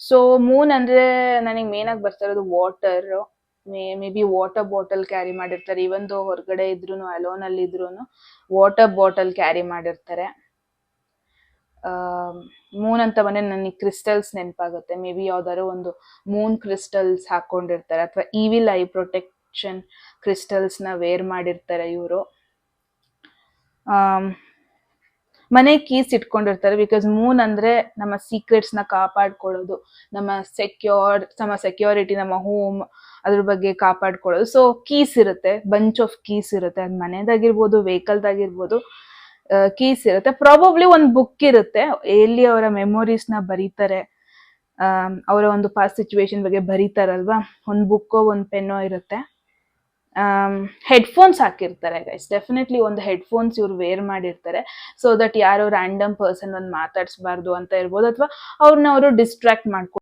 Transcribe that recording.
So Moon ಅಂದ್ರೆ ನನಗೆ main ಆಗಿ ಬರ್ತಾ ಇರೋದು water. May be water bottle carry ಮಾಡಿರ್ತಾರೆ, ಇವನ್ ದೋ ಹೊರಗಡೆ ಇದ್ರು ಅಲೋನ್ ಅಲ್ಲಿ ಇದ್ರು ವಾಟರ್ ಬಾಟಲ್ ಕ್ಯಾರಿ ಮಾಡಿರ್ತಾರೆ. ಮೂನ್ ಅಂತ ಬಂದ್ರೆ ನನಗೆ ಕ್ರಿಸ್ಟಲ್ಸ್ ನೆನಪಾಗುತ್ತೆ. ಮೇ ಬಿ ಯಾವ್ದಾದ್ರು ಒಂದು ಮೂನ್ ಕ್ರಿಸ್ಟಲ್ಸ್ ಹಾಕೊಂಡಿರ್ತಾರೆ, ಅಥವಾ ಈವಿಲ್ ಐ ಪ್ರೊಟೆಕ್ಷನ್ ಕ್ರಿಸ್ಟಲ್ಸ್ ನ ವೇರ್ ಮಾಡಿರ್ತಾರೆ ಇವರು. ಮನೆ ಕೀಸ್ ಇಟ್ಕೊಂಡಿರ್ತಾರೆ, ಬಿಕಾಸ್ ಮೂನ್ ಅಂದ್ರೆ ನಮ್ಮ ಸೀಕ್ರೆಟ್ಸ್ ನ ಕಾಪಾಡ್ಕೊಳ್ಳೋದು, ನಮ್ಮ ಸೆಕ್ಯೂರಿಟಿ, ನಮ್ಮ ಹೋಮ್ ಅದ್ರ ಬಗ್ಗೆ ಕಾಪಾಡ್ಕೊಳ್ಳೋದು. ಸೊ ಕೀಸ್ ಇರುತ್ತೆ, ಬಂಚ್ ಆಫ್ ಕೀಸ್ ಇರುತ್ತೆ, ಅದ್ ಮನೆದಾಗಿರ್ಬೋದು, ವೆಹಿಕಲ್ದಾಗಿರ್ಬೋದು, ಕೀಸ್ ಇರುತ್ತೆ. ಪ್ರಾಬಬ್ಲಿ ಒಂದು ಬುಕ್ ಇರುತ್ತೆ, ಎಲ್ಲಿ ಅವರ ಮೆಮೊರೀಸ್ ನ ಬರೀತಾರೆ, ಅವರ ಒಂದು ಪಾಸ್ಟ್ ಸಿಚುವೇಶನ್ ಬಗ್ಗೆ ಬರೀತಾರಲ್ವಾ, ಒಂದು ಬುಕ್ಕೋ ಒಂದು ಪೆನ್ನೋ ಇರುತ್ತೆ. ಹೆಡ್ಫೋನ್ಸ್ ಹಾಕಿರ್ತಾರೆ ಗೈಸ್, ಡೆಫಿನೆಟ್ಲಿ ಒಂದು ಹೆಡ್ಫೋನ್ಸ್ ಇವ್ರು ವೇರ್ ಮಾಡಿರ್ತಾರೆ, ಸೊ ದಟ್ ಯಾರೋ ರ್ಯಾಂಡಮ್ ಪರ್ಸನ್ ಒಂದು ಮಾತಾಡ್ಸ್ಬಾರ್ದು ಅಂತ ಇರ್ಬೋದು, ಅಥವಾ ಅವ್ರನ್ನ ಅವರು ಡಿಸ್ಟ್ರಾಕ್ಟ್ ಮಾಡ್ಕೊಂಡು